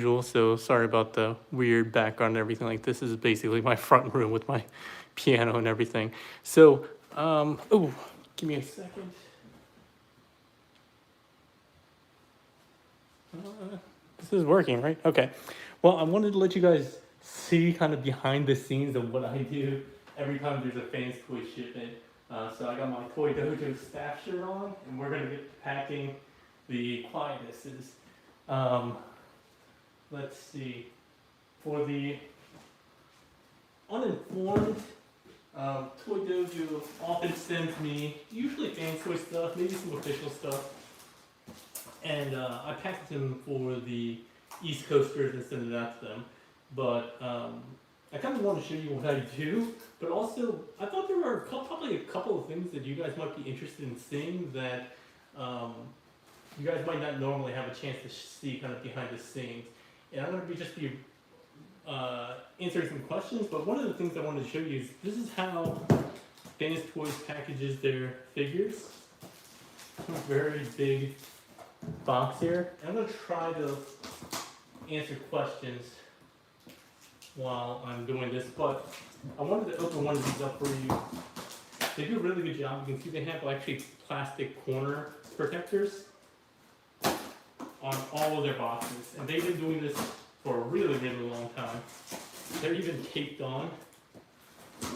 So sorry about the weird background and everything. Like, this is basically my front room with my piano and everything. So, oh, give me a second. This is working, right? Okay. Well, I wanted to let you guys see kind of behind the scenes of what I do every time there's a Fans Toy shipment. So I got my Toy Dojo staff shirt on, and we're gonna get packing the Quietuses. Let's see. For the uninformed, Toy Dojo often sends me usually Fans Toy stuff, maybe some official stuff. And I package them for the East Coasters and send it out to them. But I kind of want to show you what I do. But also, I thought there were probably a couple of things that you guys might be interested in seeing that you guys might not normally have a chance to see kind of behind the scenes. And I'm going to just be answering some questions. But one of the things I wanted to show you is this is how Fans Toys packages their figures. A very big box here. I'm going to try to answer questions while I'm doing this, but I wanted to open one of these up for you. They do a really good job. You can see they have actually plastic corner protectors on all of their boxes, and they've been doing this for a really, really long time. They're even taped on. Let's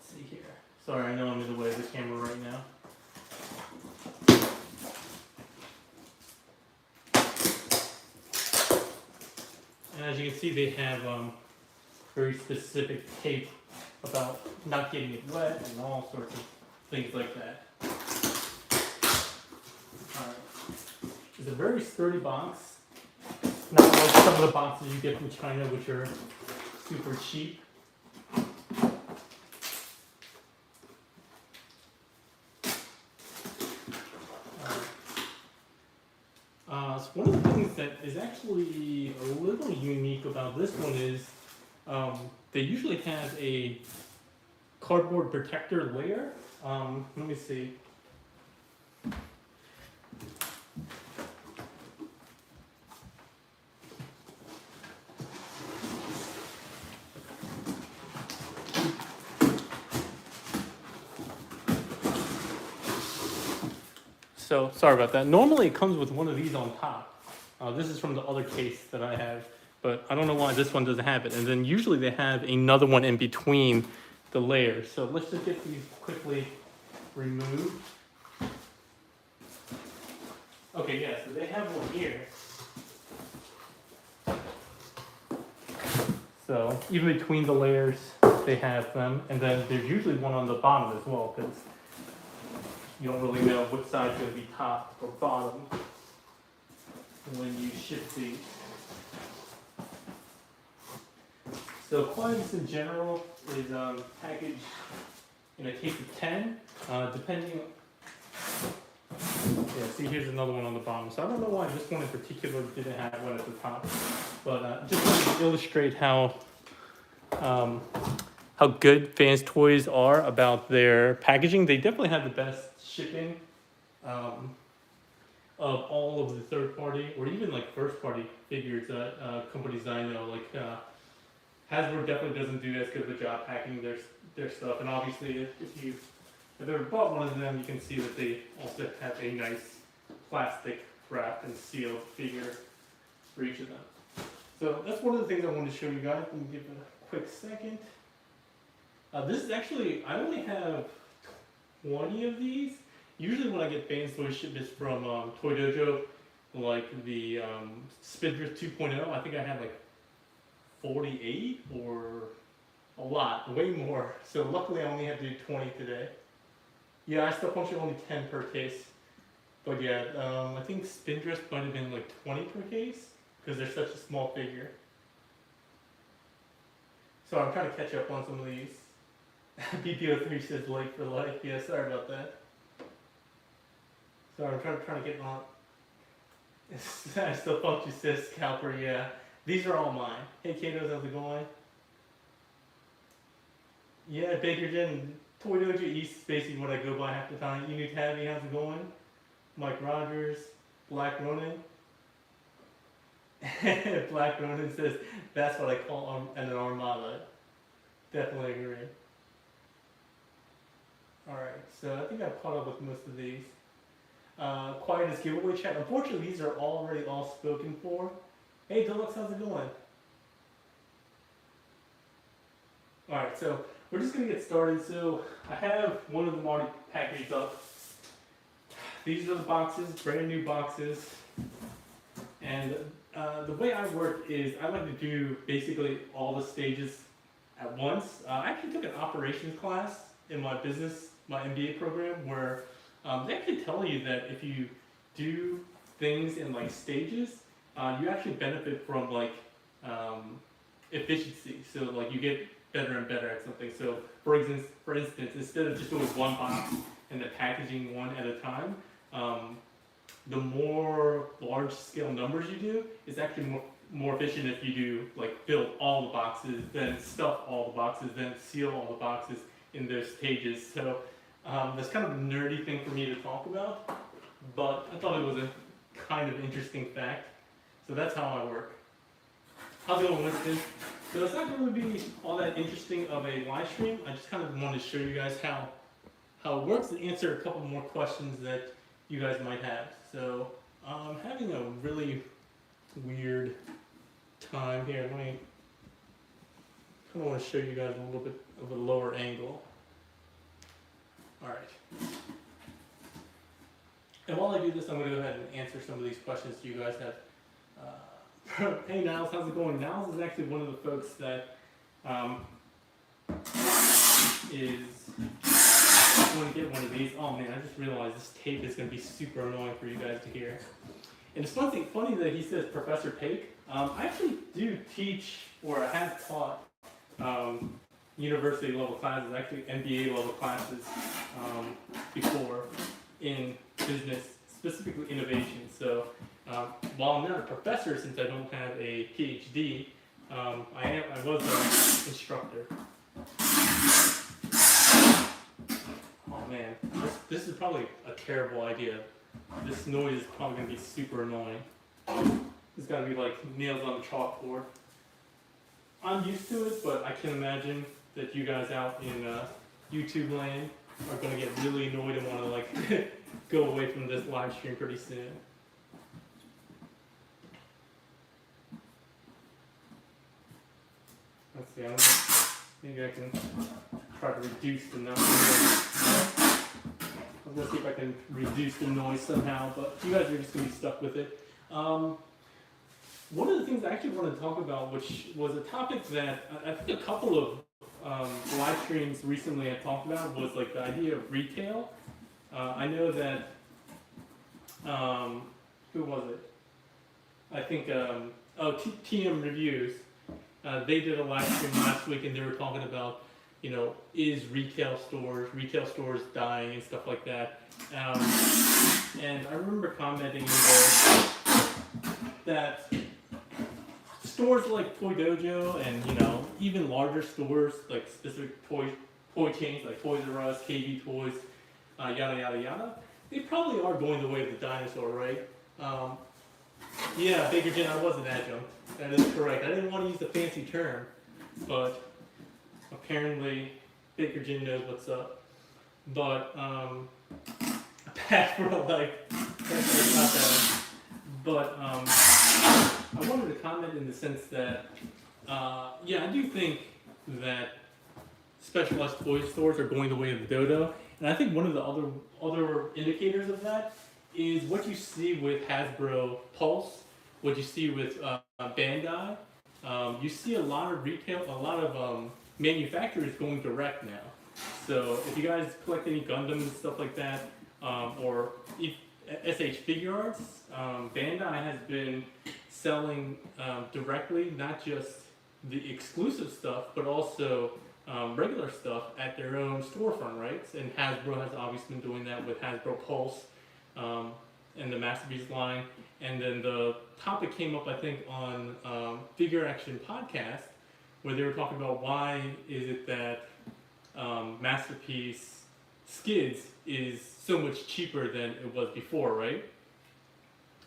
see here. Sorry, I know I'm in the way of the camera right now. And as you can see, they have very specific tape about not getting it wet and all sorts of things like that. All right. It's a very sturdy box. Not like some of the boxes you get from China, which are super cheap. So one of the things that is actually a little unique about this one is they usually have a cardboard protector layer. Let me see. So sorry about that. Normally it comes with one of these on top. This is from the other case that I have, but I don't know why this one doesn't have it. And then usually they have another one in between the layers. So let's just get these quickly removed. Okay, yeah, so they have one here. So even between the layers, they have them. And then there's usually one on the bottom as well, because you don't really know which side's going to be top or bottom when you ship these. So Quietus in general is packaged in a case of 10, depending. Yeah, see, here's another one on the bottom. So I don't know why this one in particular didn't have one at the top, but just wanted to illustrate how good Fans Toys are about their packaging. They definitely have the best shipping of all of the third-party or even like first-party figures that companies I know. Like Hasbro definitely doesn't do as good of a job packing their stuff. And obviously, if you've ever bought one of them, you can see that they also have a nice plastic wrapped and sealed figure for each of them. So that's one of the things I wanted to show you guys. Let me give it a quick second. This is actually, I only have 20 of these. Usually when I get Fans Toy shipments from Toy Dojo, like the Spindrift 2.0, I think I had like 48 or a lot, way more. So luckily I only had to do 20 today. Yeah, I still function only 10 per case. But yeah, I think Spindrift might have been like 20 per case because they're such a small figure. So I'm trying to catch up on some of these. BPO3 says late for life. Yeah, sorry about that. Sorry, I'm trying to get on. I still thought you said scalper. Yeah, these are all mine. Hey, Quietus, how's it going? Yeah, Baker Jen, Toy Dojo East is basically what I go by half the time. You new Tabby, how's it going? Mike Rogers, Black Ronin. Black Ronin says, that's what I call an armada. Definitely agree. Alright, so I think I've caught up with most of these. Quietus giveaway chat. Unfortunately, these are already all spoken for. Hey, Deluxe, how's it going? Alright, so we're just going to get started. So I have one of them already packaged up. These are the boxes, brand new boxes. And the way I work is I like to do basically all the stages at once. I actually took an operations class in my MBA program, where they actually tell you that if you do things in like stages, you actually benefit from like efficiency. So like you get better and better at something. So for instance, instead of just doing one box and then packaging one at a time, the more large scale numbers you do, it's actually more efficient if you do like build all the boxes, then stuff all the boxes, then seal all the boxes in their stages. So that's kind of a nerdy thing for me to talk about, but I thought it was a kind of interesting fact. So that's how I work. How's it going, Winston? So it's not going to be all that interesting of a live stream. I just kind of wanted to show you guys how it works and answer a couple more questions that you guys might have. So I'm having a really weird time here. Let me kind of want to show you guys a little bit of a lower angle. All right. And while I do this, I'm going to go ahead and answer some of these questions you guys have. Hey Niles, how's it going? Niles is actually one of the folks that is going to get one of these. Oh man, I just realized this tape is going to be super annoying for you guys to hear. And it's funny that he says Professor Pape. I actually do teach, or I have taught, university level classes, actually MBA level classes before in business, specifically innovation. So while I'm not a professor, since I don't have a PhD, I was an instructor. Oh man, this is probably a terrible idea. This noise is probably going to be super annoying. It's got to be like nails on the chalkboard. I'm used to it, but I can imagine that you guys out in YouTube land are going to get really annoyed and want to like go away from this live stream pretty soon. Let's see, maybe I can try to reduce the noise. I'm going to see if I can reduce the noise somehow, but you guys are just going to be stuck with it. One of the things I actually wanted to talk about, which was a topic that I think a couple of live streams recently I talked about, was like the idea of retail. I know that, who was it? I think, TM Reviews. They did a live stream last week and they were talking about, you know, is retail stores dying and stuff like that. And I remember commenting in there that stores like Toy Dojo and, you know, even larger stores like specific toy chains like Toys R Us, KB Toys, yada yada yada, they probably are going the way of the dinosaur, right? Yeah, Baker Jen, I was an adjunct. That is correct. I didn't want to use the fancy term, but apparently Baker Jen knows what's up. But bad for like that's not bad. But I wanted to comment in the sense that yeah, I do think that specialized toy stores are going the way of the dodo, and I think one of the other indicators of that is what you see with Hasbro Pulse, what you see with Bandai. You see a lot of manufacturers going direct now. So if you guys collect any Gundams and stuff like that, or SH Figure Arts, Bandai has been selling directly, not just the exclusive stuff, but also regular stuff at their own storefront, right? And Hasbro has obviously been doing that with Hasbro Pulse and the Masterpiece line. And then the topic came up, I think, on Figure Action Podcast, where they were talking about why is it that Masterpiece Skids is so much cheaper than it was before, right?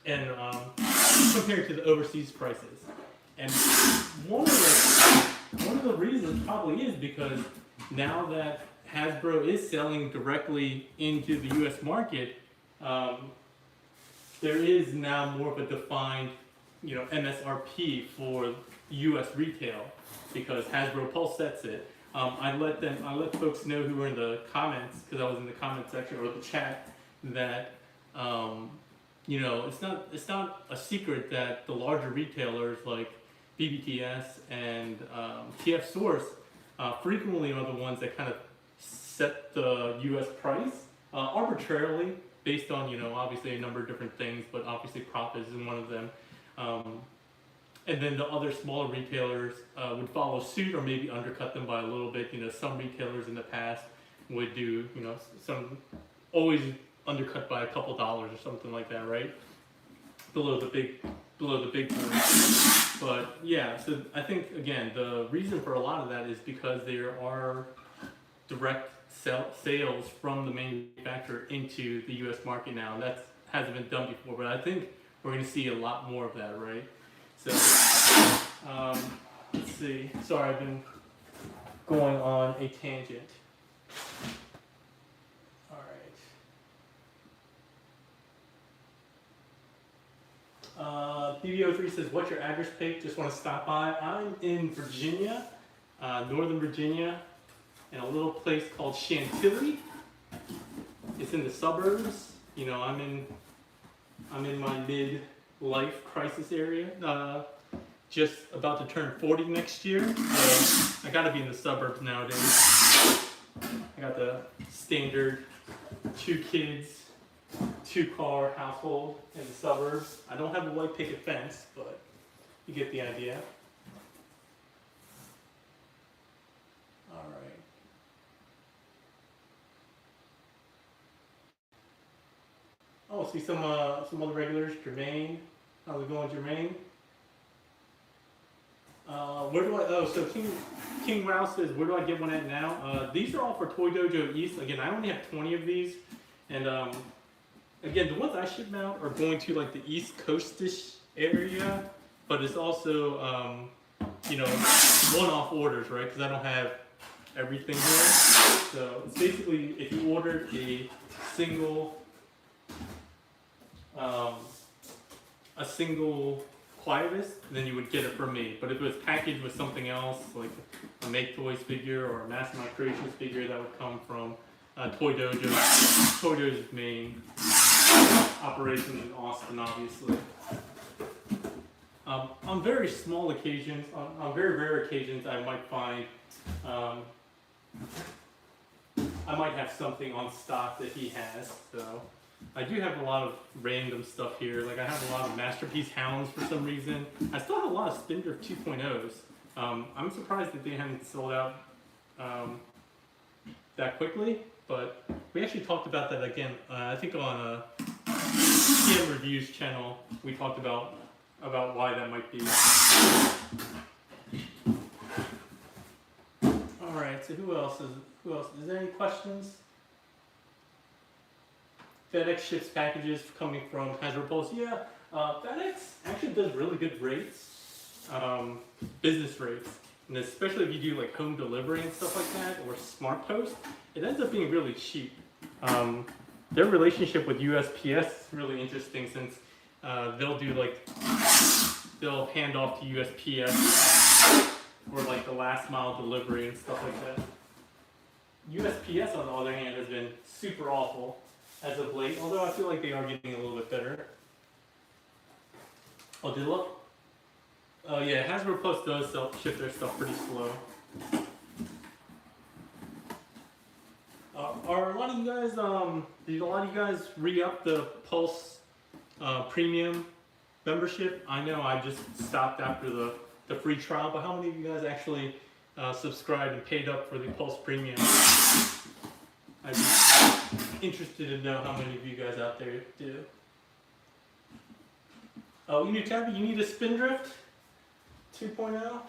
and compared to the overseas prices. And one of the reasons probably is because now that Hasbro is selling directly into the U.S. market, there is now more of a defined, MSRP for U.S. retail because Hasbro Pulse sets it. I let folks know who were in the comments, because I was in the comment section or the chat, that it's not a secret that the larger retailers like BBTS and TF Source frequently are the ones that kind of set the U.S. price arbitrarily based on obviously a number of different things, but obviously profit is one of them. And then the other smaller retailers would follow suit or maybe undercut them by a little bit. Some retailers in the past would do, some always undercut by a couple dollars or something like that, right? Below the big ones. But yeah, so I think again the reason for a lot of that is because there are direct sales from the manufacturer into the U.S. market now, and that hasn't been done before. But I think we're going to see a lot more of that, right? So, let's see. Sorry, I've been going on a tangent. All right. BBO3 says, "What's your address, Pete? Just want to stop by." I'm in Virginia, Northern Virginia, in a little place called Chantilly. It's in the suburbs. I'm in my mid-life crisis area. Just about to turn 40 next year, so I gotta be in the suburbs nowadays. I got the standard 2 kids, 2-car household in the suburbs. I don't have a white picket fence, but you get the idea. All right. Oh, see some other regulars. Jermaine, how's it going, Jermaine? Where do I? Oh, so King Rouse says, "Where do I get one at now?" These are all for Toy Dojo East. Again, I only have 20 of these, and again, the ones I ship out are going to like the East Coast-ish area, but it's also one-off orders, right? Because I don't have everything here. So it's basically if you ordered a single Quietus, then you would get it from me. But if it was packaged with something else, like a Make Toys figure or a Mastermind Creations figure, that would come from Toy Dojo. Toy Dojo's main operation in Austin, obviously. On very small occasions, on very rare occasions, I might find, I might have something on stock that he has, so. I do have a lot of random stuff here. Like I have a lot of Masterpiece Hounds for some reason. I still have a lot of Spindrift 2.0s. I'm surprised that they haven't sold out that quickly, but we actually talked about that again. I think on a PM Reviews channel, we talked about why that might be. All right. So who else? Is there any questions? FedEx ships packages coming from Hasbro Pulse. Yeah, FedEx actually does really good rates, business rates, and especially if you do like home delivery and stuff like that, or Smart Post, it ends up being really cheap. Their relationship with USPS is really interesting since they'll hand off to USPS or like the last mile delivery and stuff like that. USPS on the other hand has been super awful as of late, although I feel like they are getting a little bit better. Oh, did it look? Oh yeah, Hasbro Plus does ship their stuff pretty slow. Are a lot of you guys, did a lot of you guys re-up the Pulse Premium membership? I know I just stopped after the free trial, but how many of you guys actually subscribed and paid up for the Pulse Premium? I'd be interested to know how many of you guys out there do. Oh, you need Tabby, you need a Spindrift 2.0?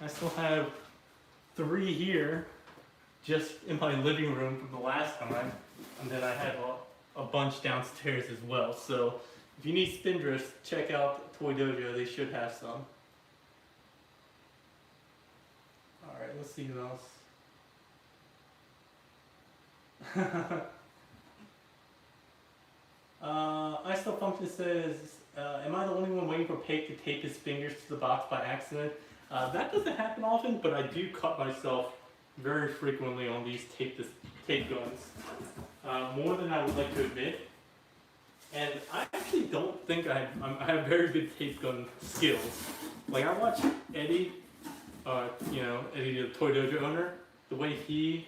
I still have 3 here, just in my living room from the last time. And then I have a bunch downstairs as well. So if you need spin drifts, check out Toy Dojo. They should have some. All right, let's see who else. I Still Function says, am I the only one waiting for Pate to tape his fingers to the box by accident? That doesn't happen often, but I do cut myself very frequently on these tape guns. More than I would like to admit. And I actually don't think I have very good tape gun skills. Like I watch Eddie, Eddie the Toy Dojo owner, the way he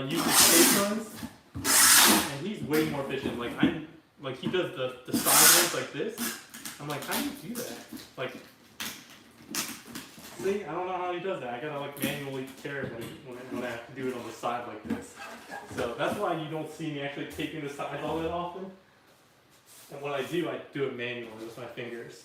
uses tape guns, and he's way more efficient. Like he does the side ones like this. I'm like, how do you do that? Like, see, I don't know how he does that. I gotta like manually tear it when I have to do it on the side like this. So that's why you don't see me actually taping the sides all that often. And when I do it manually with my fingers.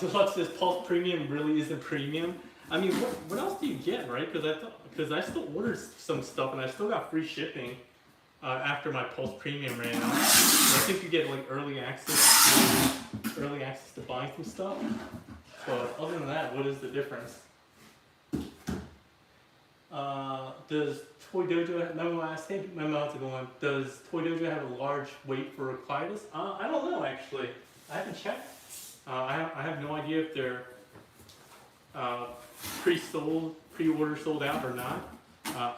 Deluxe says Pulse Premium really isn't premium. I mean, what else do you get, right? Because I still ordered some stuff and I still got free shipping after my Pulse Premium ran out. I think you get like early access to buying some stuff. But other than that, what is the difference? Does Toy Dojo, Memo asked, hey Memo, how's it going? Does Toy Dojo have a large weight for Quietus? I don't know actually. I haven't checked. I have no idea if they're pre-order sold out or not.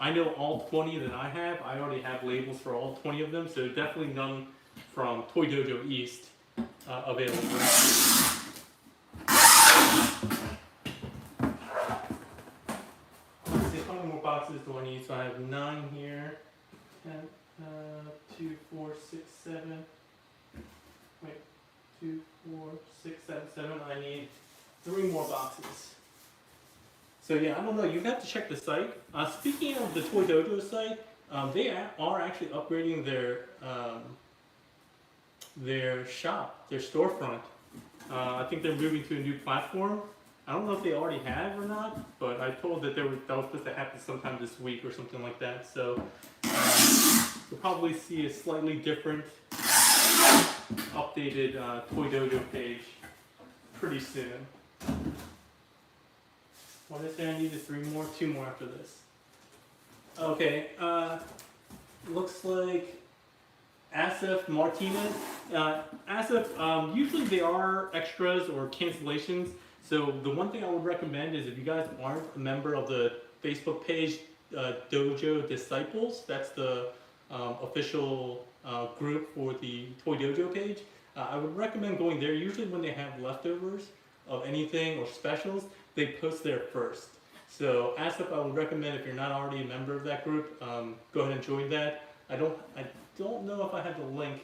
I know all 20 that I have, I already have labels for all 20 of them, so definitely none from Toy Dojo East available. Let's see, how many more boxes do I need? So I have 9 here. 2, 4, 6, 7. Wait, 2, 4, 6, 7, 7. I need 3 more boxes. So yeah, I don't know. You have to check the site. Speaking of the Toy Dojo site, they are actually upgrading their shop, their storefront. I think they're moving to a new platform. I don't know if they already have or not, but I told that that was supposed to happen sometime this week or something like that. So you'll probably see a slightly different, updated Toy Dojo page pretty soon. What is there? I need 3 more, 2 more after this. Okay, looks like Asif Martinez. Asif, usually they are extras or cancellations. So the one thing I would recommend is if you guys aren't a member of the Facebook page, Dojo Disciples, that's the official group for the Toy Dojo page. I would recommend going there. Usually when they have leftovers of anything or specials, they post there first. So Asif, I would recommend if you're not already a member of that group, go ahead and join that. I don't know if I have the link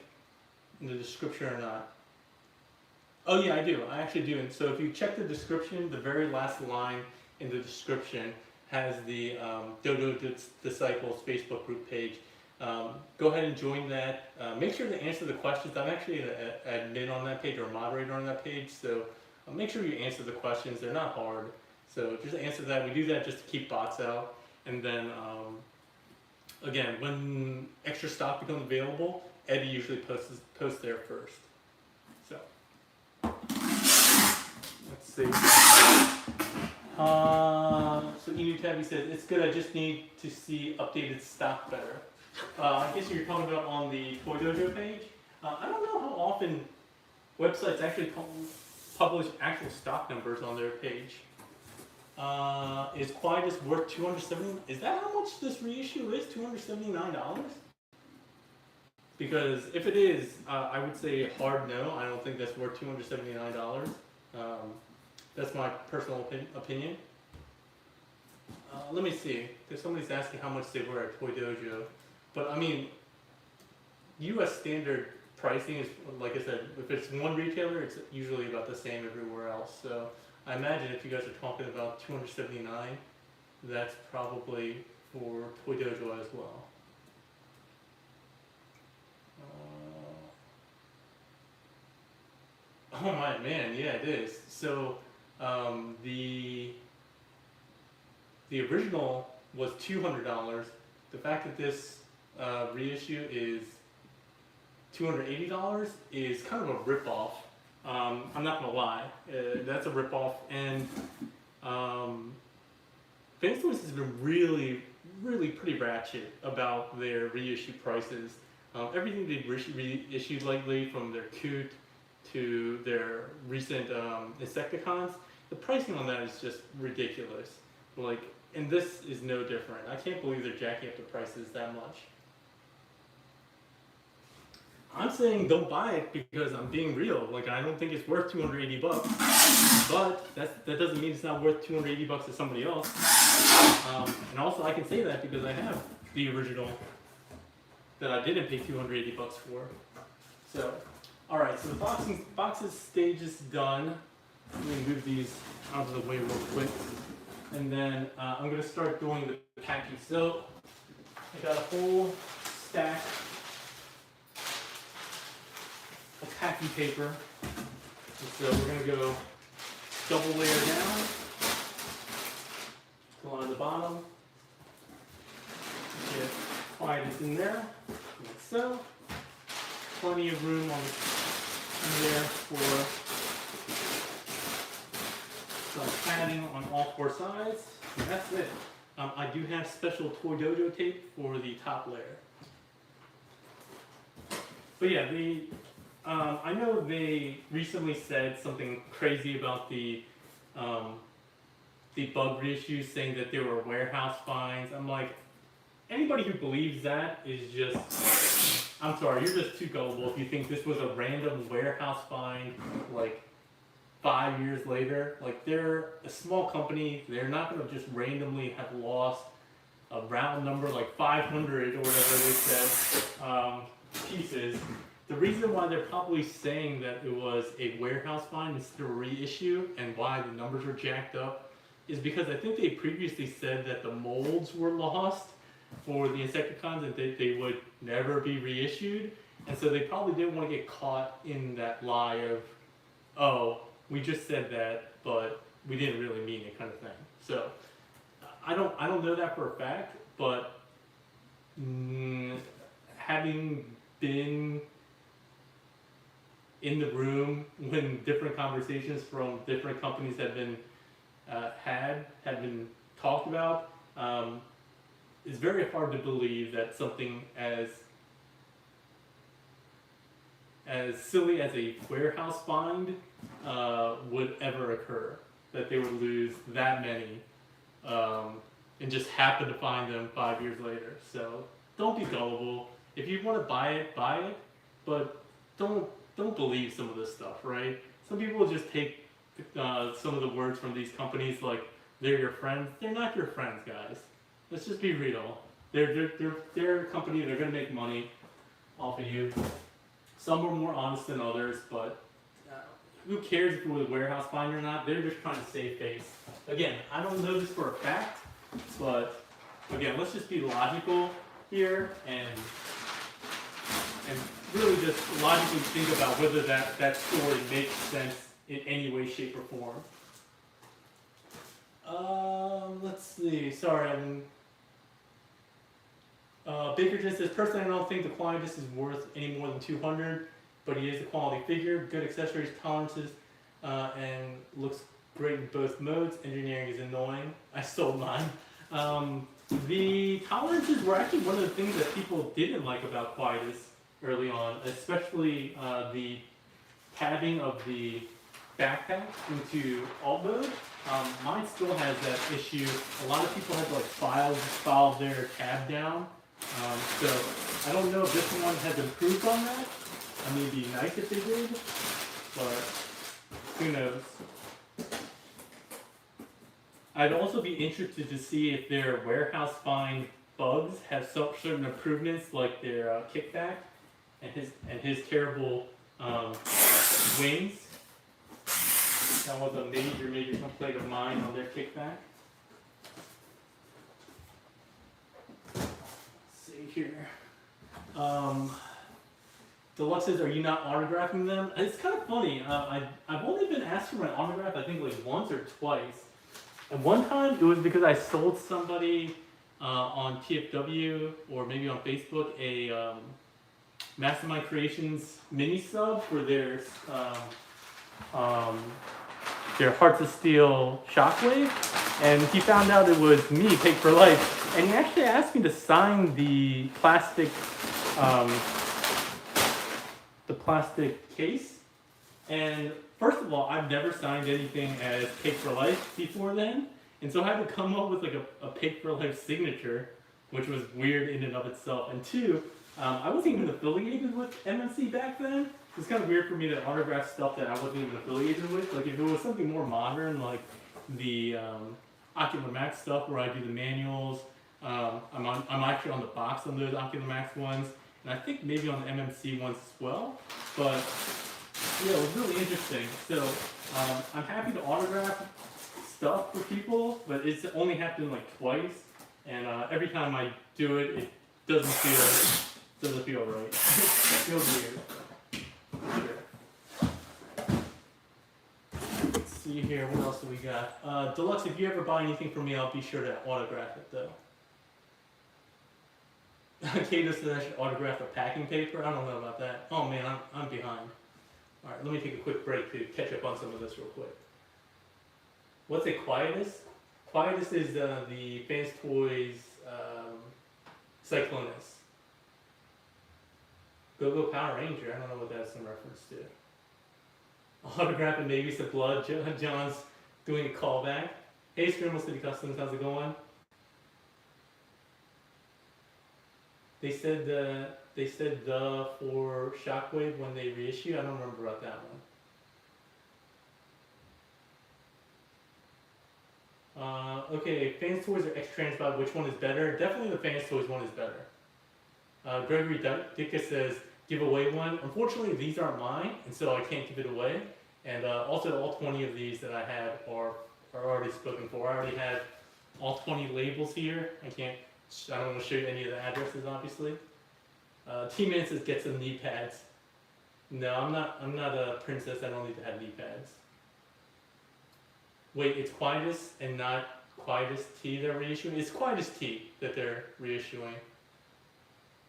in the description or not. Oh yeah, I do. I actually do. And so if you check the description, the very last line in the description has the Dojo Disciples Facebook group page. Go ahead and join that. Make sure to answer the questions. I'm actually an admin on that page or a moderator on that page, so make sure you answer the questions. They're not hard. So just answer that. We do that just to keep bots out. And then, again, when extra stock becomes available, Eddie usually posts there first. So, let's see. So Enu Tabby says, it's good, I just need to see updated stock better. I guess you're talking about on the Toy Dojo page. I don't know how often websites actually publish actual stock numbers on their page. Is Quietus worth $270? Is that how much this reissue is? $279? Because if it is, I would say hard no. I don't think that's worth $279. That's my personal opinion. Let me see. If somebody's asking how much they were at Toy Dojo, but I mean, U.S. standard pricing is, like I said, if it's one retailer, it's usually about the same everywhere else. So I imagine if you guys are talking about $279, that's probably for Toy Dojo as well. Oh my man, yeah, it is. So the original was $200. The fact that this reissue is $280 is kind of a ripoff. I'm not gonna lie, that's a ripoff, and Fans Toys has been really pretty ratchet about their reissue prices. Everything they've reissued lately, from their Coot to their recent Insecticons, the pricing on that is just ridiculous. Like, and this is no different. I can't believe they're jacking up the prices that much. I'm saying don't buy it because I'm being real. Like, I don't think it's worth $280, but that doesn't mean it's not worth $280 to somebody else. And also, I can say that because I have the original that I didn't pay $280 for. So, all right. So the boxes stage is done. Let me move these out of the way real quick, and then I'm gonna start doing the packing. So I got a whole stack of packing paper. And so we're gonna go double layer down, along the bottom. Get Quietus in there, like so. Plenty of room in there for some padding on all four sides. And that's it. I do have special Toy Dojo tape for the top layer. But yeah, I know they recently said something crazy about the bug reissues, saying that there were warehouse fines. I'm like, anybody who believes that is just, I'm sorry, you're just too gullible if you think this was a random warehouse fine, like 5 years later. Like, they're a small company, they're not going to just randomly have lost a round number like 500 or whatever they said pieces. The reason why they're probably saying that it was a warehouse fine instead of a reissue, and why the numbers were jacked up, is because I think they previously said that the molds were lost for the Insecticons and they would never be reissued, and so they probably didn't want to get caught in that lie of, oh, we just said that, but we didn't really mean it, kind of thing. So I don't know that for a fact, but having been in the room when different conversations from different companies have been talked about, it's very hard to believe that something as silly as a warehouse find would ever occur, that they would lose that many and just happen to find them 5 years later. So don't be gullible. If you want to buy it, but don't believe some of this stuff, right? Some people just take some of the words from these companies like they're your friends. They're not your friends, guys. Let's just be real. They're a company. They're gonna make money off of you. Some are more honest than others, but who cares if it was a warehouse fine or not? They're just trying to save face. Again, I don't know this for a fact, but again, let's just be logical here and really just logically think about whether that story makes sense in any way, shape, or form. Let's see. Sorry, Baker just says, personally, I don't think the Quietus is worth any more than $200, but he is a quality figure, good accessories, tolerances, and looks great in both modes. Engineering is annoying. I sold mine. The tolerances were actually one of the things that people didn't like about Quietus early on, especially the padding of the backpack into alt mode. Mine still has that issue. A lot of people had to like file their tab down. So I don't know if this one has improved on that. I mean, it'd be nice if they did, but who knows. I'd also be interested to see if their warehouse find bugs have certain improvements, like their kickback and his terrible wings. That was a major complaint of mine on their kickback. Let's see here. Deluxe says, are you not autographing them? It's kind of funny. I've only been asked for my autograph, I think, like once or twice. And one time, it was because I sold somebody on PFW or maybe on Facebook a Mastermind Creations mini sub for their Hearts of Steel Shockwave, and he found out it was me, P4L, and he actually asked me to sign the plastic case. And first of all, I've never signed anything as P4L before then, and so I had to come up with like a P4L signature, which was weird in and of itself. And two, I wasn't even affiliated with MMC back then. It's kind of weird for me to autograph stuff that I wasn't even affiliated with. Like if it was something more modern, like the Ocular Max stuff where I do the manuals, I'm actually on the box on those Ocular Max ones, and I think maybe on the MMC ones as well. But yeah, it was really interesting. So I'm happy to autograph stuff for people, but it's only happened like twice, and every time I do it, it doesn't feel right. It feels weird. Sure. Let's see here, what else do we got? Deluxe, if you ever buy anything from me, I'll be sure to autograph it though. Quietus said I should autograph the packing paper. I don't know about that. Oh man, I'm behind. Alright, let me take a quick break to catch up on some of this real quick. What's a Quietus? Quietus is the Fans Toys Cyclonus. Go Power Ranger, I don't know what that's in reference to. Autograph and maybe some blood. John's doing a callback. Hey, Scribble City Customs, how's it going? They said the for Shockwave when they reissue. I don't remember about that one. Okay, Fans Toys or X-Transbot, which one is better? Definitely the Fans Toys one is better. Gregory Dicka says, give away one. Unfortunately, these aren't mine, and so I can't give it away. And also, all 20 of these that I have are already spoken for. I already have all 20 labels here. I don't want to show you any of the addresses, obviously. T-Man says, get some knee pads. No, I'm not a princess. I don't need to have knee pads. Wait, it's Quietus and not Quietus T they're reissuing? It's Quietus T that they're reissuing.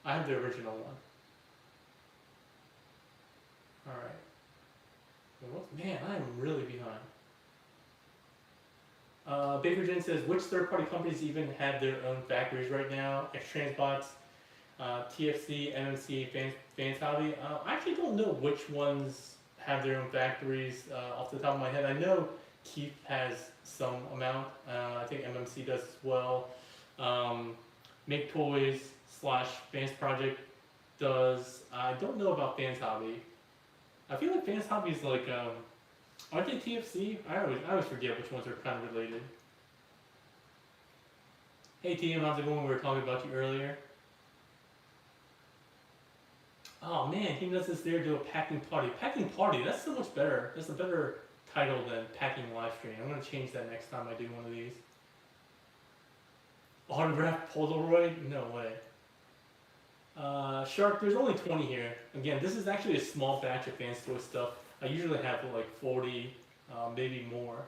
I have the original one. Alright. Man, I am really behind. Baker Jen says, which third-party companies even have their own factories right now? X-Transbots, TFC, MMC, Fans Hobby. I actually don't know which ones have their own factories off the top of my head. I know Keith has some amount. I think MMC does as well. Make Toys / Fans Project does. I don't know about Fans Hobby. I feel like Fans Hobby is like, aren't they TFC? I always forget which ones are kind of related. Hey TM, how's it going? We were talking about you earlier. Oh man, Team Nuts is there to do a packing party. Packing party, that's so much better. That's a better title than packing live stream. I'm gonna change that next time I do one of these. Autographed Polaroid? No way. Shark, there's only 20 here. Again, this is actually a small batch of Fans Toy stuff. I usually have like 40, maybe more.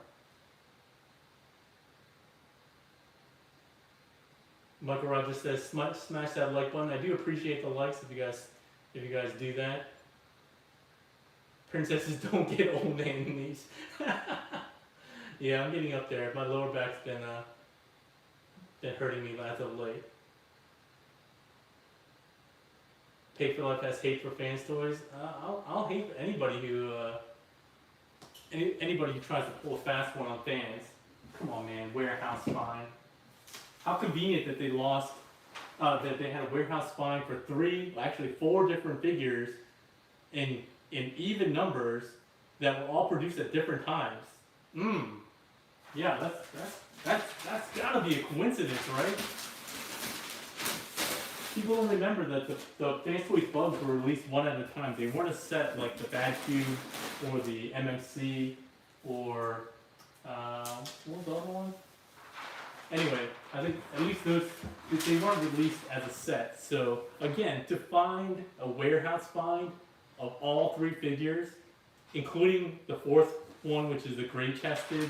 Michael Rogers says, smash that like button. I do appreciate the likes if you guys do that. Princesses don't get old man knees. Yeah, I'm getting up there. My lower back's been hurting me as of late. P4L has hate for Fans Toys. I'll hate anybody who tries to pull a fast one on Fans. Come on, man, warehouse fine. How convenient that they lost. That they had a warehouse fine for 4 different figures in even numbers that were all produced at different times. Yeah, that's gotta be a coincidence, right? People don't remember that the Fans Toys bugs were released one at a time. They weren't a set like the Bad Cube or the MMC or what was the other one? Anyway, I think at least they weren't released as a set. So again, to find a warehouse find of all 3 figures, including the 4th one, which is the gray-chested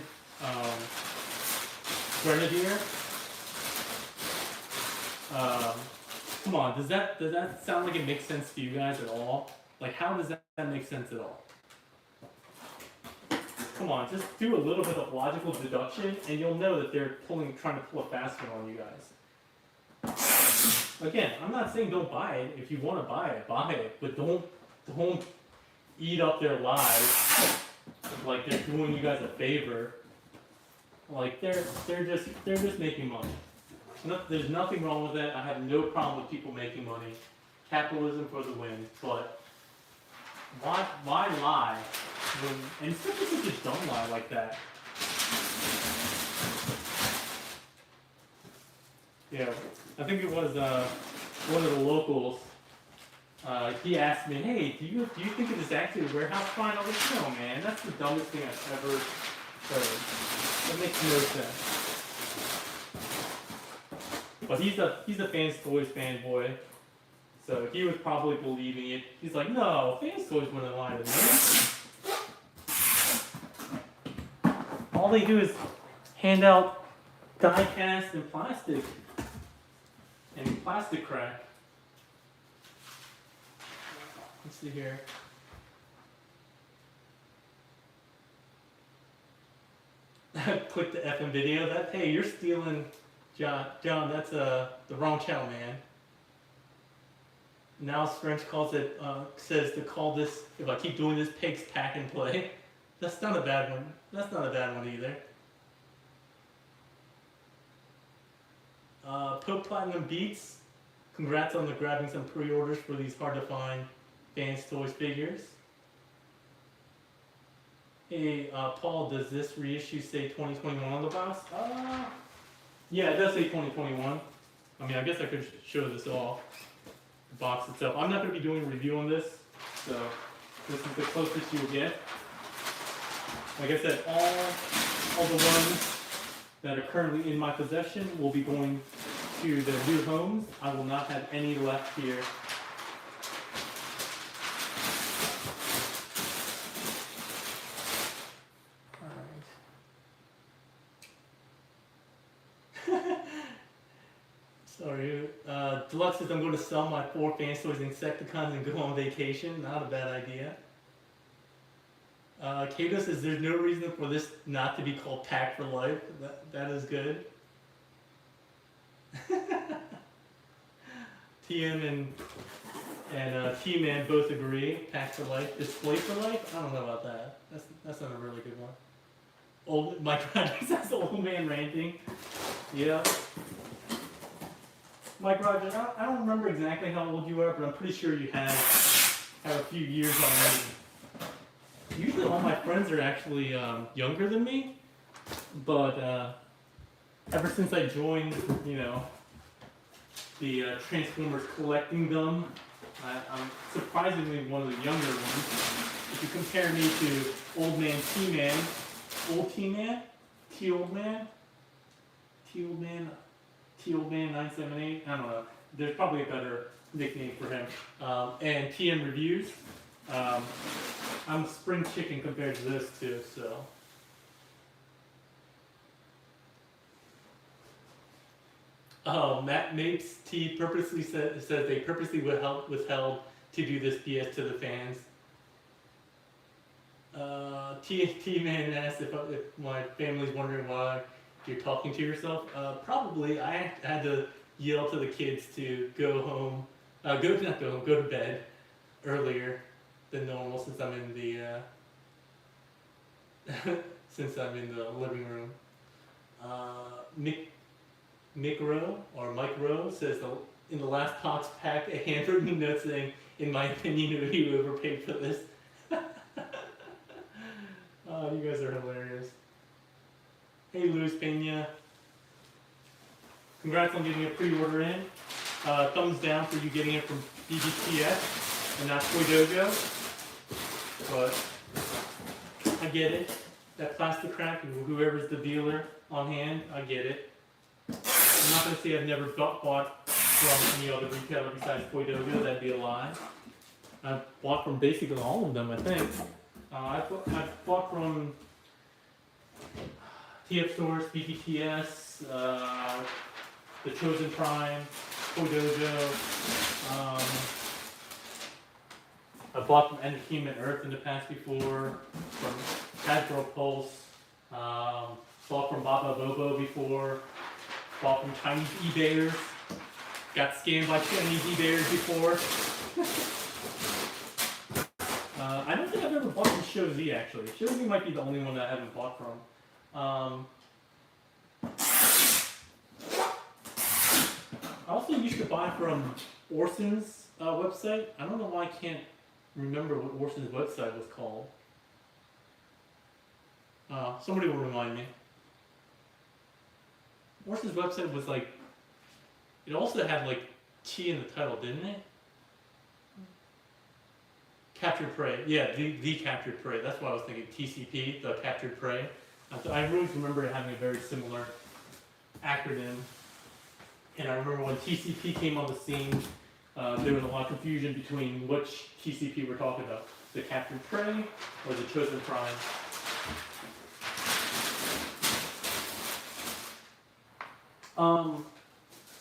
Grenadier. Come on, does that sound like it makes sense to you guys at all? Like, how does that make sense at all? Come on, just do a little bit of logical deduction, and you'll know that they're trying to pull a fast one on you guys. Again, I'm not saying don't buy it. If you want to buy it, but don't eat up their lives like they're doing you guys a favor. Like they're just making money. There's nothing wrong with that. I have no problem with people making money. Capitalism for the win. But why lie? And especially such a dumb lie like that. Yeah, I think it was one of the locals. He asked me, "Hey, do you think it is actually a warehouse find?" I was like, "No, man, that's the dumbest thing I've ever heard. That makes no sense." But he's a Fans Toys fanboy, so he was probably believing it. He's like, "No, Fans Toys wouldn't lie to me. All they do is hand out die cast and plastic crack." Let's see here. Click the FM video. Hey, you're stealing, John. That's the wrong channel, man. Now French says to call this, if I keep doing this, pigs pack and play. That's not a bad one. That's not a bad one either. Pope Platinum Beats. Congrats on grabbing some pre-orders for these hard to find Fans Toys figures. Hey, Paul, does this reissue say 2021 on the box? Yeah, it does say 2021. I mean, I guess I could show this off. The box itself. I'm not going to be doing a review on this, so this is the closest you'll get. Like I said, all the ones that are currently in my possession will be going to the new homes. I will not have any left here. Sorry. Deluxe says I'm going to sell my 4 Fans Toys Insecticons and go on vacation. Not a bad idea. Quietus says there's no reason for this not to be called Pack for Life. That is good. TM and T-Man both agree. Pack for Life. Display for Life? I don't know about that. That's not a really good one. Mike Rogers says old man ranting. Yeah. Mike Rogers, I don't remember exactly how old you are, but I'm pretty sure you have a few years already. Usually all my friends are actually younger than me, but ever since I joined, the Transformers collecting, I'm surprisingly one of the younger ones. If you compare me to Old Man T-Man, Old T-Man, T-Old Man, T-Old Man, T-Old Man 978, I don't know. There's probably a better nickname for him. And TM Reviews. I'm spring chicken compared to this too, so. Oh, Matt Mapes T purposely says they purposely withheld to do this BS to the fans. T-Man asked if my family's wondering why you're talking to yourself. Probably I had to yell to the kids to go home, go to bed earlier than normal since I'm in the living room. Mike Rowe says in the last box pack a handwritten note saying, "In my opinion, you overpaid for this." Oh, you guys are hilarious. Hey, Luis Pena. Congrats on getting a pre-order in. Thumbs down for you getting it from BBTS and not Toy Dojo. But I get it. That plastic crack, and whoever's the dealer on hand, I get it. I'm not going to say I've never bought from any other retailer besides Toy Dojo. That'd be a lie. I've bought from basically all of them, I think. I've bought from TF Stores, BBTS, The Chosen Prime, Toy Dojo. I bought from Entertainment Earth in the past before, from Hasbro Pulse. Bought from Baba Bobo before. Bought from Chinese eBayers. Got scammed by Chinese eBayers before. I don't think I've ever bought from Show Z actually. Show Z might be the only one that I haven't bought from. I also used to buy from Orson's website. I don't know why I can't remember what Orson's website was called. Somebody will remind me. Orson's website was like, it also had like T in the title, didn't it? Captured Prey. Yeah, the Captured Prey. That's what I was thinking. TCP, the Captured Prey. I really remember it having a very similar acronym. And I remember when TCP came on the scene, there was a lot of confusion between which TCP we're talking about. The Captured Prey or the Chosen Prime.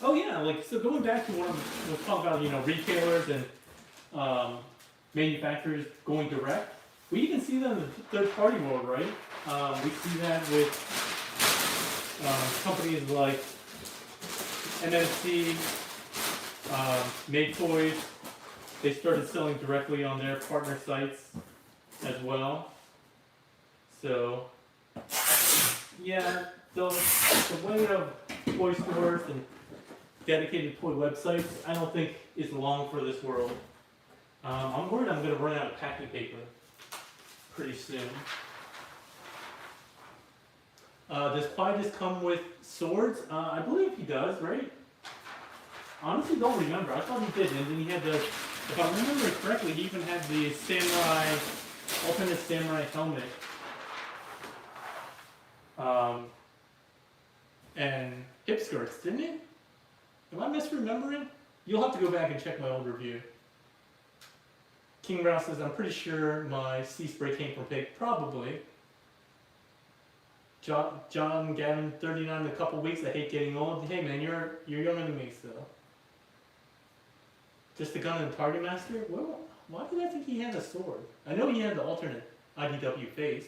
Oh yeah, like, so going back to what we'll talk about, you know, retailers and manufacturers going direct. We even see that in the third-party world, right? We see that with companies like MNC, Made Toys. They started selling directly on their partner sites as well. So, yeah, the way of toy stores and dedicated toy websites, I don't think is long for this world. I'm worried I'm going to run out of packing paper pretty soon. Does Quietus come with swords? I believe he does, right? Honestly, don't remember. I thought he did, and then he had the, if I remember correctly, he even had the samurai, alternate samurai helmet. And hip skirts, didn't he? Am I misremembering? You'll have to go back and check my old review. King Rouse says, I'm pretty sure my sea spray came from Pig. Probably. John Gavin, 39 in a couple weeks. I hate getting old. Hey man, you're younger than me, so. Just a gun and Target Master? Well, why did I think he had a sword? I know he had the alternate IDW face.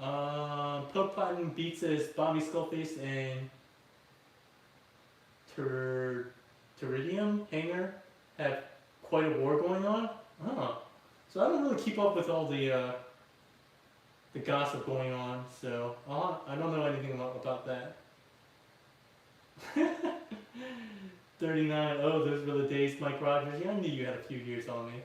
Poke Platinum Beat says Bobby Skullface and Pteridium Hanger have quite a war going on. Oh. So I don't really keep up with all the gossip going on, so I don't know anything about that. 39, oh, those were the days, Mike Rogers. Yeah, I knew you had a few years on me.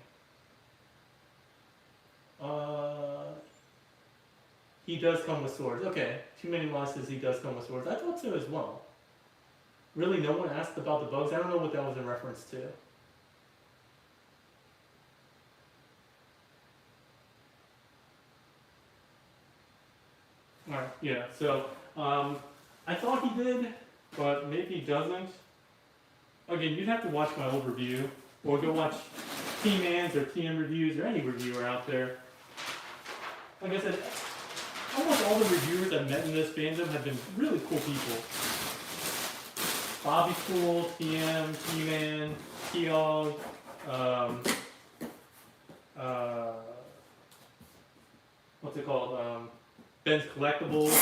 He does come with swords. Okay, Too Many Losses, he does come with swords. I thought so as well. Really, no one asked about the bugs? I don't know what that was in reference to. Alright, yeah, so, I thought he did, but maybe he doesn't. Again, you'd have to watch my old review, or go watch T-Man's or TM Reviews, or any reviewer out there. Like I said, almost all the reviewers I've met in this fandom have been really cool people. Bobby Cool, TM, T-Man, T-Og, what's it called? Ben's Collectibles.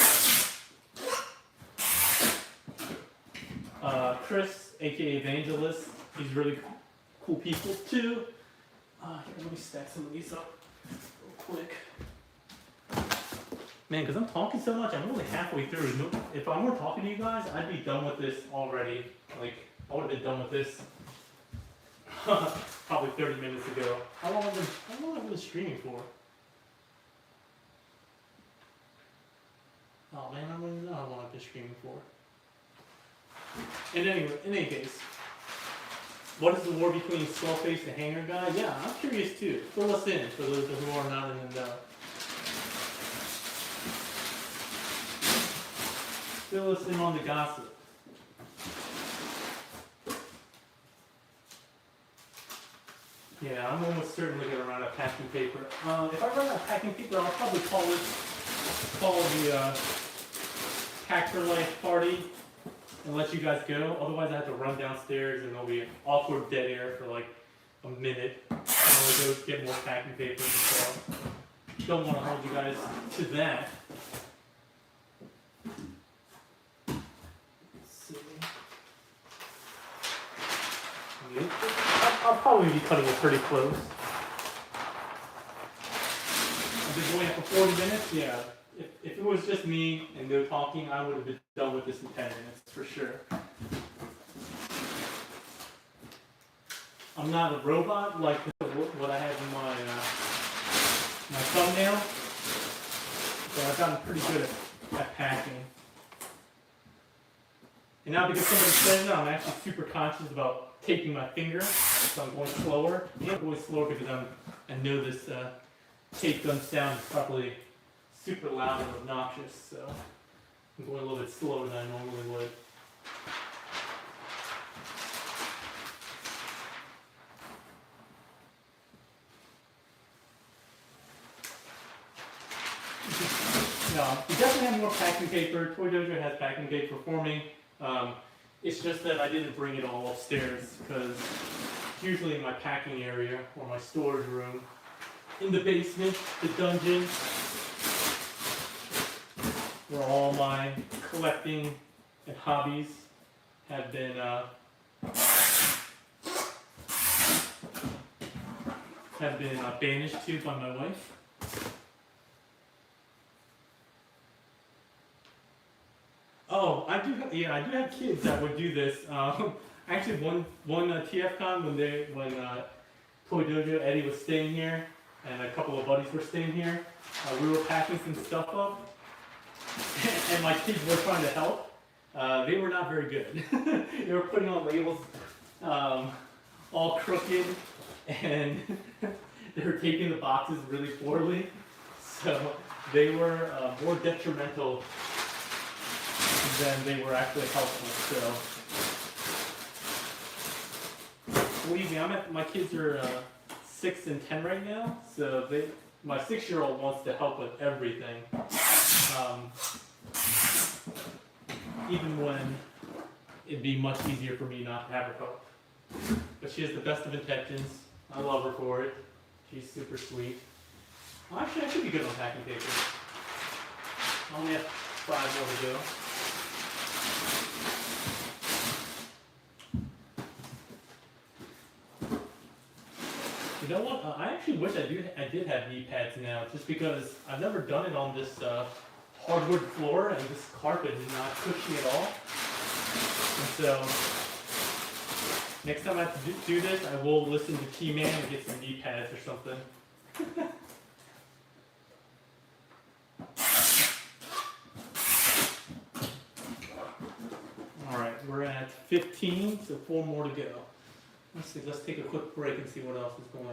Chris, aka Evangelist, he's really cool people too. Here, let me stack some of these up real quick. Man, because I'm talking so much, I'm only halfway through. If I weren't talking to you guys, I'd be done with this already. Like, I would have been done with this probably 30 minutes ago. How long have I been streaming for? Oh man, I don't even know how long I've been streaming for. And anyway, in any case, what is the war between Skullface and Hanger Guy? Yeah, I'm curious too. Fill us in for those who are not in the know. Fill us in on the gossip. Yeah, I'm almost certainly going to run out of packing paper. If I run out of packing paper, I'll probably call the pack for life party and let you guys go. Otherwise, I have to run downstairs and there'll be an awkward dead air for like a minute. And I'll go get more packing paper. So don't want to hold you guys to that. I'll probably be cutting it pretty close. I've been going for 40 minutes, yeah. If it was just me and no talking, I would have been done with this in 10 minutes, for sure. I'm not a robot like what I have in my thumbnail, so I've gotten pretty good at packing. And now because somebody says that, I'm actually super conscious about taking my finger, so I'm going slower. I'm going slower because I know this tape doesn't sound probably super loud and obnoxious, so I'm going a little bit slower than I normally would. No, we definitely have more packing paper. Toy Dojo has packing paper for me. It's just that I didn't bring it all upstairs because it's usually in my packing area or my storage room. In the basement, the dungeon, where all my collecting and hobbies have been banished to by my wife. Oh, I do have kids that would do this. Actually, one TFCon when Toy Dojo Eddie was staying here, and a couple of buddies were staying here, we were packing some stuff up, and my kids were trying to help. They were not very good. They were putting on labels all crooked, and they were taping the boxes really poorly. So they were more detrimental than they were actually helpful. So believe me, my kids are 6 and 10 right now. So my 6-year-old wants to help with everything, even when it'd be much easier for me not to have her help. But she has the best of intentions. I love her for it. She's super sweet. Well, actually, I should be good on packing paper. I only have 5 more to go. You know what? I actually wish I did have knee pads now, just because I've never done it on this hardwood floor, and this carpet is not cushy at all. And so next time I have to do this, I will listen to Key-Man and get some knee pads or something. Alright, we're at 15, so 4 more to go. Let's take a quick break and see what else is going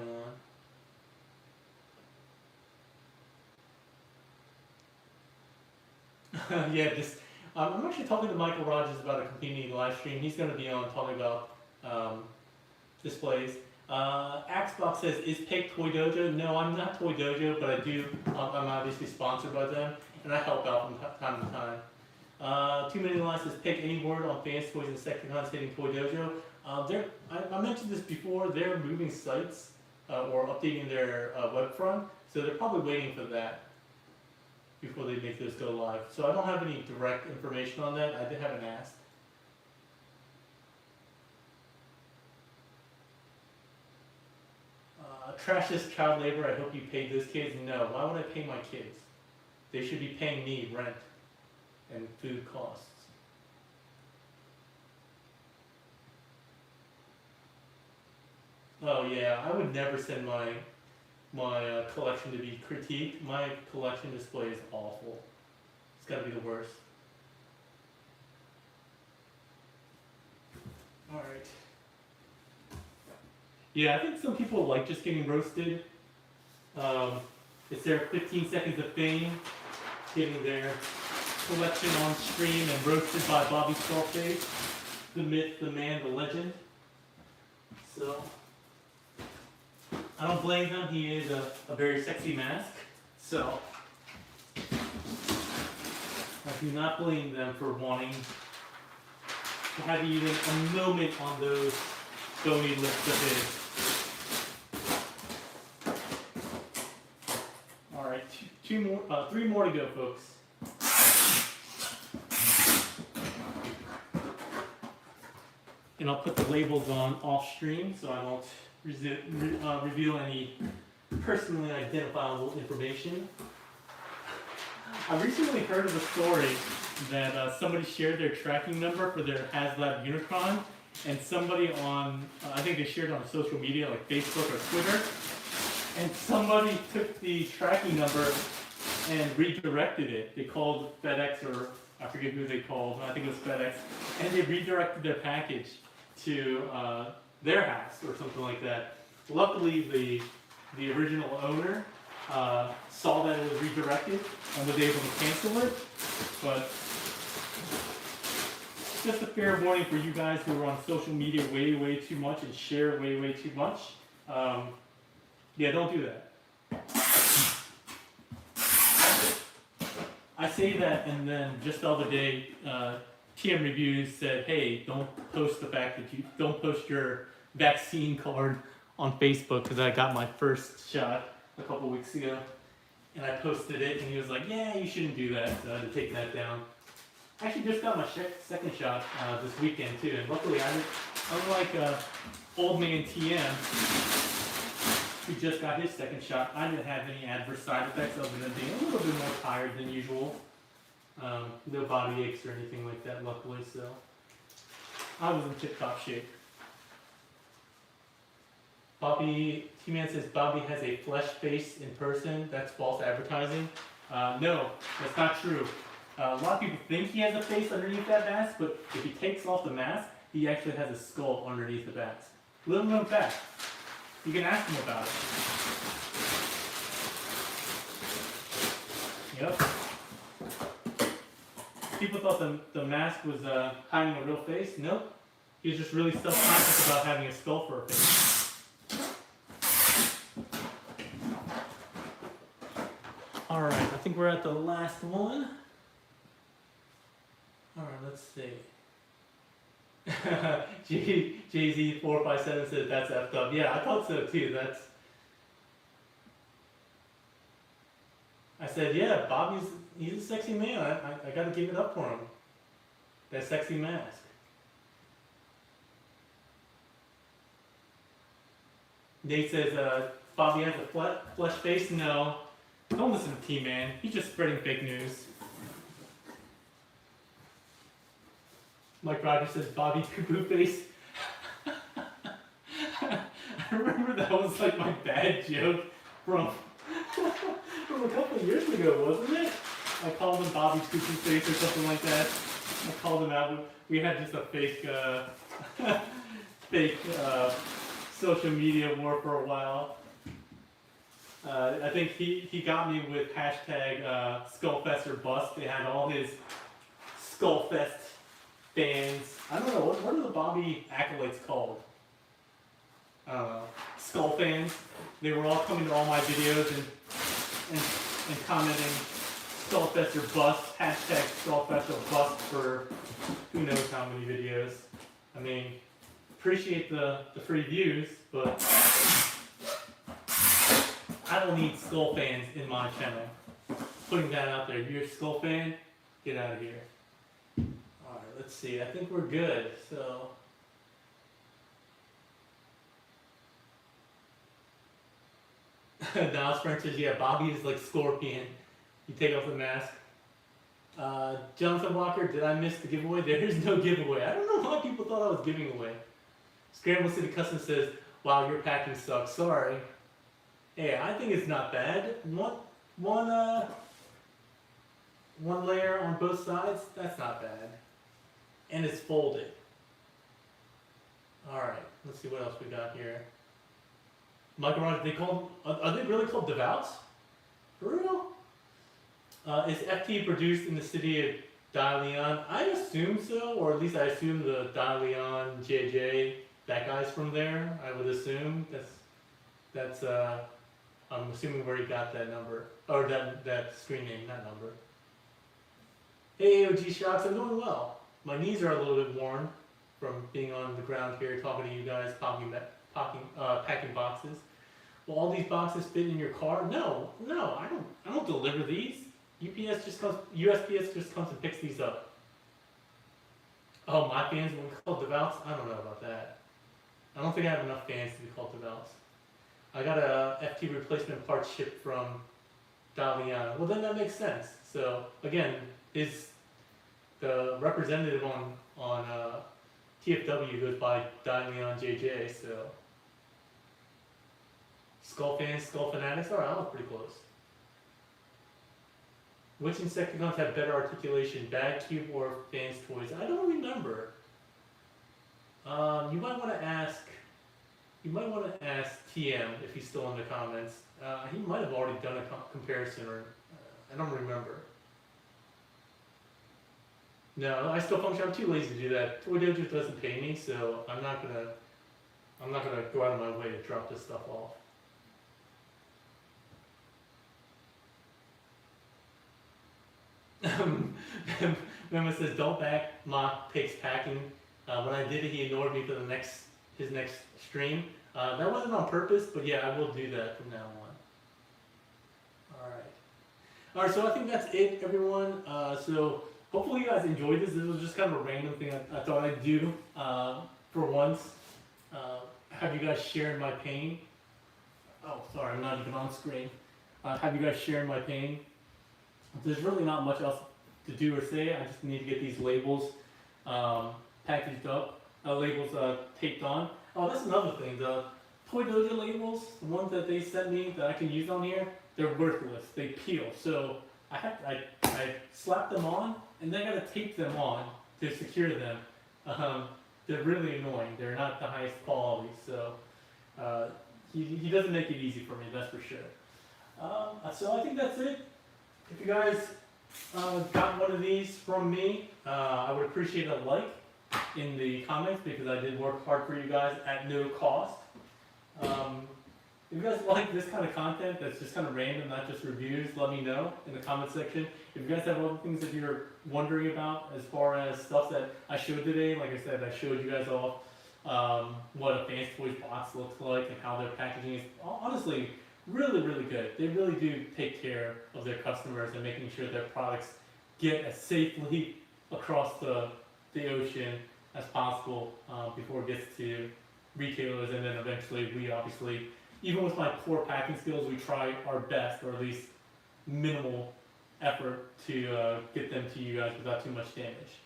on. Yeah, I'm actually talking to Michael Rogers about a community live stream. He's going to be on talking about displays. Axbox says, is Peg Toy Dojo? No, I'm not Toy Dojo, but I'm obviously sponsored by them, and I help out from time to time. Too Many Lines says, Peg any word on Fans Toys and Secticons hitting Toy Dojo. I mentioned this before, they're moving sites or updating their web front, so they're probably waiting for that before they make those go live. So I don't have any direct information on that. I haven't asked. Trash is child labor. I hope you paid those kids. No, why would I pay my kids? They should be paying me rent and food costs. Oh yeah, I would never send my collection to be critiqued. My collection display is awful. It's got to be the worst. All right. Yeah, I think some people like just getting roasted. It's their 15 seconds of fame, getting their collection on stream and roasted by Bobby Skullface, the myth, the man, the legend. So I don't blame him. He is a very sexy mask. So I do not blame them for wanting to have even a moment on those bony lists of his. All right, three more to go, folks. And I'll put the labels on off stream so I won't reveal any personally identifiable information. I recently heard of a story that somebody shared their tracking number for their HasLab Unicron, and somebody on, I think they shared it on social media like Facebook or Twitter, and somebody took the tracking number and redirected it. They called FedEx, or I forget who they called, I think it was FedEx, and they redirected their package to their house or something like that. Luckily, the original owner saw that it was redirected and was able to cancel it, but just a fair warning for you guys who are on social media way too much and share way too much. Yeah, don't do that. I say that, and then just the other day, TM Reviews said, hey, don't post the fact that you don't post your vaccine card on Facebook, because I got my first shot a couple weeks ago, and I posted it, and he was like, yeah, you shouldn't do that, to take that down. I actually just got my second shot this weekend too, and luckily unlike old man TM, who just got his second shot, I didn't have any adverse side effects other than being a little bit more tired than usual. No body aches or anything like that, luckily, so I was in tip-top shape. Bobby, T-Man says Bobby has a flesh face in person. That's false advertising. No, that's not true. A lot of people think he has a face underneath that mask, but if he takes off the mask, he actually has a skull underneath the mask. Little known fact. You can ask him about it. Yep. People thought the mask was hiding a real face. Nope. He was just really self-conscious about having a skull for a face. Alright, I think we're at the last one. Alright, let's see. JZ457 said that's effed up. Yeah, I thought so too. I said, yeah, he's a sexy man. I gotta give it up for him. That sexy mask. Nate says, Bobby has a flesh face. No. Don't listen to T-Man. He's just spreading fake news. Mike Rogers says, Bobby poo-poo face. I remember that was like my bad joke from a couple of years ago, wasn't it? I called him Bobby poo-poo face or something like that. I called him out. We had just a fake, social media war for a while. I think he got me with hashtag Skullfest or Bust. They had all his Skullfest fans. I don't know, what are the Bobby accolades called? I don't know. Skull fans. They were all coming to all my videos and commenting Skullfest or Bust, hashtag Skullfest or Bust for who knows how many videos. I mean, appreciate the free views, but I don't need Skull fans in my channel. Putting that out there. If you're a Skull fan, get out of here. Alright, let's see. I think we're good. So Dallas French says, yeah, Bobby is like Scorpion. You take off the mask. Jonathan Walker, did I miss the giveaway? There is no giveaway. I don't know why people thought I was giving away. Scramble City Custom says, wow, your packing sucks. Sorry. Hey, I think it's not bad. One layer on both sides, that's not bad. And it's folded. Alright, let's see what else we got here. Michael Rogers, are they really called Devouts? For real? Is FT produced in the city of Dalian? I assume so, or at least I assume the Dalian JJ, that guy's from there, I would assume. That's I'm assuming where he got that number, or that screen name, that number. Hey AOG Shocks, I'm doing well. My knees are a little bit worn from being on the ground here talking to you guys, packing boxes. Will all these boxes fit in your car? No, I don't deliver these. USPS just comes and picks these up. Oh, my fans will be called devouts? I don't know about that. I don't think I have enough fans to be called devouts. I got a FT replacement part shipped from Dalian. Well, then that makes sense. So again, the representative on TFW goes by Dalian JJ. So Skull fans, Skull fanatics. All right, I was pretty close. Which Insecticons have better articulation, Bad Cube or Fans Toys? I don't remember. You might want to ask. You might want to ask TM if he's still in the comments. He might have already done a comparison, or I don't remember. No, I still function. I'm too lazy to do that. Toy Dojo doesn't pay me, so I'm not gonna go out of my way to drop this stuff off. Mema says, don't back mock pigs packing. When I did it, he ignored me for his next stream. That wasn't on purpose, but yeah, I will do that from now on. Alright, so I think that's it, everyone. So hopefully you guys enjoyed this. This was just kind of a random thing I thought I'd do for once. Have you guys sharing my pain? Oh, sorry, I'm not even on screen. Have you guys sharing my pain? There's really not much else to do or say. I just need to get these labels packaged up, labels taped on. Oh, that's another thing. The Toy Dojo labels, the ones that they sent me that I can use on here, they're worthless. They peel. So I slap them on, and then I gotta tape them on to secure them. They're really annoying. They're not the highest quality. So he doesn't make it easy for me, that's for sure. So I think that's it. If you guys got one of these from me, I would appreciate a like in the comments because I did work hard for you guys at no cost. If you guys like this kind of content that's just kind of random, not just reviews, let me know in the comment section. If you guys have other things that you're wondering about as far as stuff that I showed today, like I said, I showed you guys off what a Fans Toys box looks like and how their packaging is. Honestly, really, really good. They really do take care of their customers and making sure their products get as safely across the ocean as possible before it gets to retailers, and then eventually we obviously, even with my poor packing skills, we try our best, or at least minimal effort to get them to you guys without too much damage.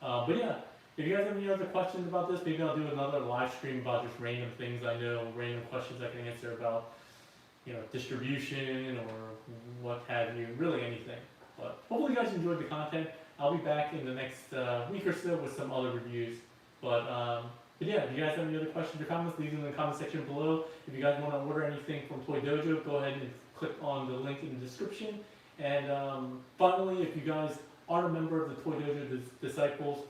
But yeah, if you guys have any other questions about this, maybe I'll do another live stream about just random things I know, random questions I can answer about, you know, distribution or what have you, really anything. But hopefully you guys enjoyed the content. I'll be back in the next week or so with some other reviews. But yeah, if you guys have any other questions or comments, leave them in the comment section below. If you guys want to order anything from Toy Dojo, go ahead and click on the link in the description. And finally, if you guys are a member of the Toy Dojo Disciples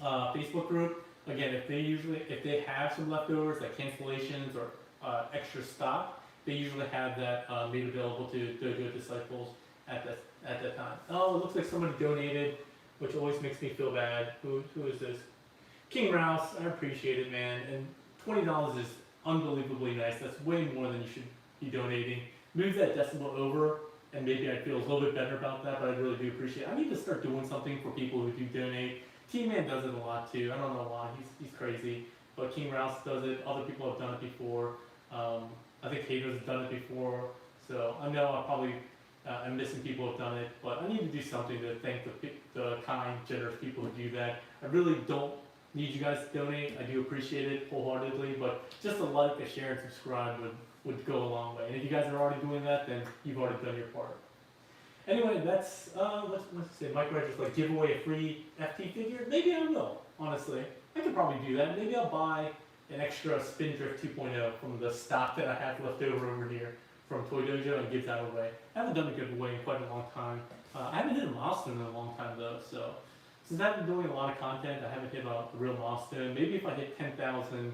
Facebook group, again, if they have some leftovers like cancellations or extra stock, they usually have that made available to Dojo Disciples at that time. Oh, it looks like somebody donated, which always makes me feel bad. Who is this? King Rouse, I appreciate it, man. And $20 is unbelievably nice. That's way more than you should be donating. Move that decimal over, and maybe I'd feel a little bit better about that, but I really do appreciate it. I need to start doing something for people who do donate. T-Man does it a lot too. I don't know why. He's crazy. But King Rouse does it. Other people have done it before. I think Kato's has done it before. So I know I probably am missing people who have done it, but I need to do something to thank the kind, generous people who do that. I really don't need you guys to donate. I do appreciate it wholeheartedly, but just a like, a share, and subscribe would go a long way. And if you guys are already doing that, then you've already done your part. Anyway, that's let's say Mike Rogers like give away a free FT figure. Maybe I will. Honestly, I could probably do that. Maybe I'll buy an extra Spindrift 2.0 from the stock that I have left over here from Toy Dojo and give that away. I haven't done a giveaway in quite a long time. I haven't hit a milestone in a long time though, so since I've been doing a lot of content, I haven't hit a real milestone. Maybe if I hit 10,000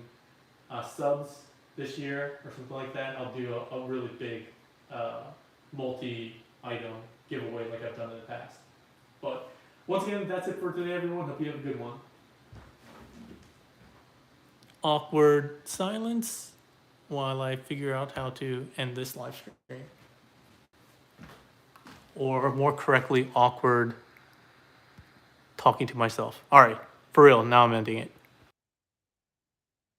subs this year or something like that, I'll do a really big multi-item giveaway like I've done in the past. But Once again, that's it for today, everyone. Hope you have a good one. Awkward silence while I figure out how to end this live stream. Or more correctly, awkward talking to myself. All right, for real, now I'm ending it.